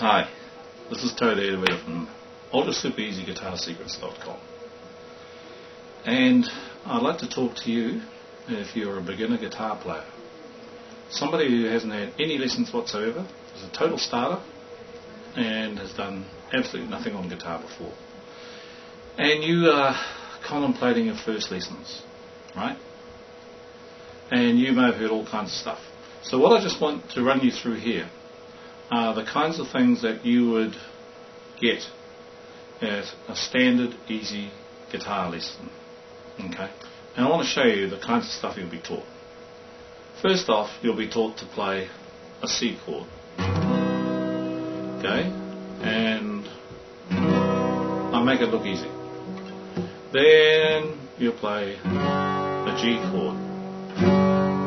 Hi, this is Toad Edward from ultrasupereasyguitarsecrets.com, and I'd like to talk to you if you're a beginner guitar player, somebody who hasn't had any lessons whatsoever, is a total starter and has done absolutely nothing on guitar before, and you are contemplating your first lessons, right? And you may have heard all kinds of stuff. So what I just want to run you through here are the kinds of things that you would get at a standard easy guitar lesson. Okay? And I want to show you the kinds of stuff you'll be taught. First off, you'll be taught to play a C chord. Okay? And I'll make it look easy. Then you'll play a G chord.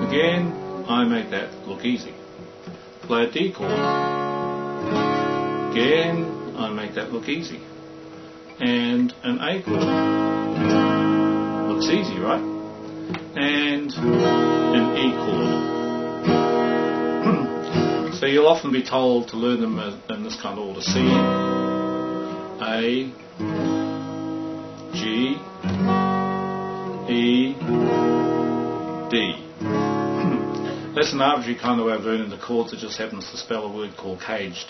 Again, I make that look easy. Play a D chord. Again, I make that look easy. And an A chord. Looks easy, right? And an E chord. So you'll often be told to learn them in this kind of order: C, A, G, E, D. That's an arbitrary kind of way of learning the chords. It just happens to spell a word called caged,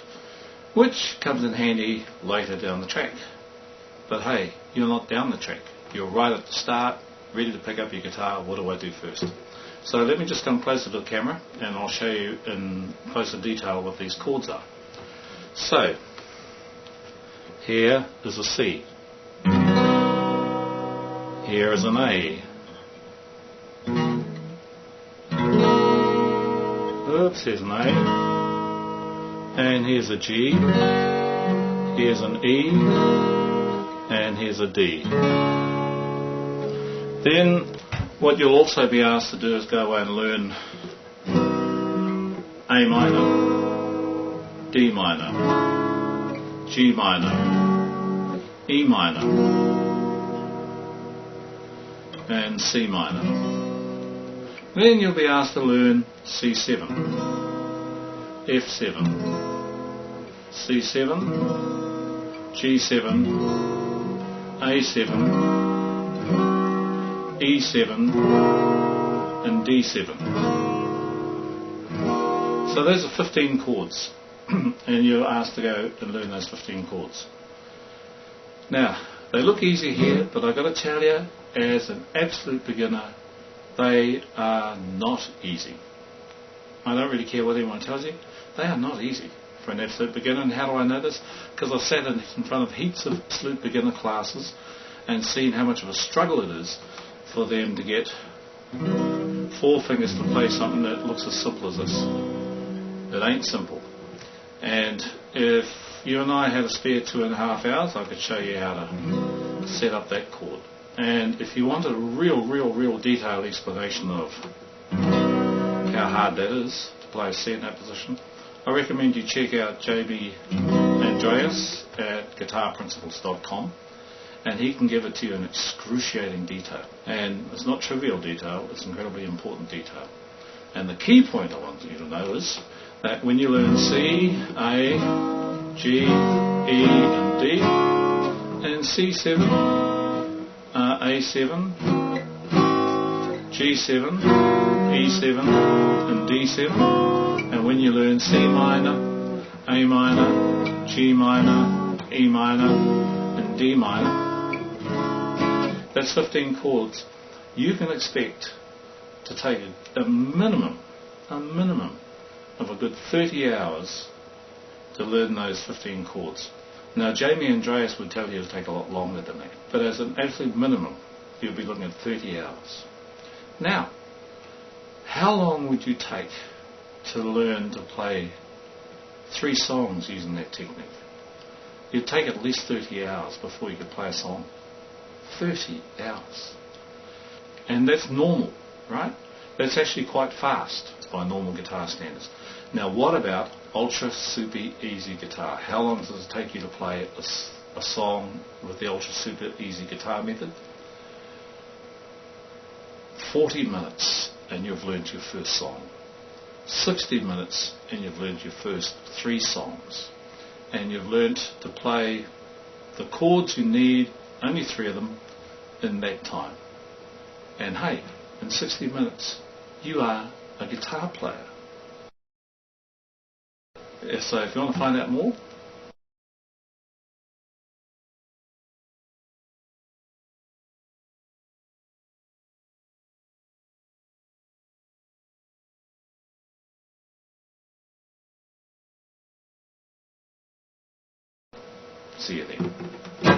which comes in handy later down the track. But hey, you're not down the track. You're right at the start, ready to pick up your guitar. What do I do first? So let me just come closer to the camera and I'll show you in closer detail what these chords are. So, here is a C. Here is an A. Oops, here's an A. And here's a G. Here's an E. And here's a D. Then what you'll also be asked to do is go away and learn A minor, D minor, G minor, E minor, and C minor. Then you'll be asked to learn C7, F7, C7, G7, A7, E7 and D7. So those are 15 chords and you're asked to go and learn those 15 chords. Now, they look easy here, but I've got to tell you, as an absolute beginner, they are not easy. I don't really care what anyone tells you. They are not easy for an absolute beginner. And how do I know this? Because I've sat in front of heaps of absolute beginner classes and seen how much of a struggle it is for them to get 4 fingers to play something that looks as simple as this. It ain't simple. And if you and I had a spare 2.5 hours, I could show you how to set up that chord. And if you wanted a real detailed explanation of how hard that is to play a C in that position, I recommend you check out Jamie Andreas at guitarprinciples.com, and he can give it to you in excruciating detail. And it's not trivial detail, it's incredibly important detail. And the key point I want you to know is that when you learn C, A, G, E and D, and C7, A7, G7, E7 and D7, and when you learn C minor, A minor, G minor, E minor and D minor, that's 15 chords. You can expect to take a minimum of a good 30 hours to learn those 15 chords. Now, Jamie Andreas would tell you it'll take a lot longer than that, but as an absolute minimum, you'll be looking at 30 hours. Now, how long would you take to learn to play 3 songs using that technique? You'd take at least 30 hours before you could play a song. 30 hours. And that's normal, right? That's actually quite fast by normal guitar standards. Now, what about ultra super easy guitar? How long does it take you to play a song with the ultra super easy guitar method? 40 minutes and you've learned your first song. 60 minutes and you've learned your first 3 songs. and you've learnt to play the chords you need, only 3 of them, in that time. And hey, in 60 minutes, you are a guitar player. So if you want to find out more, see you then.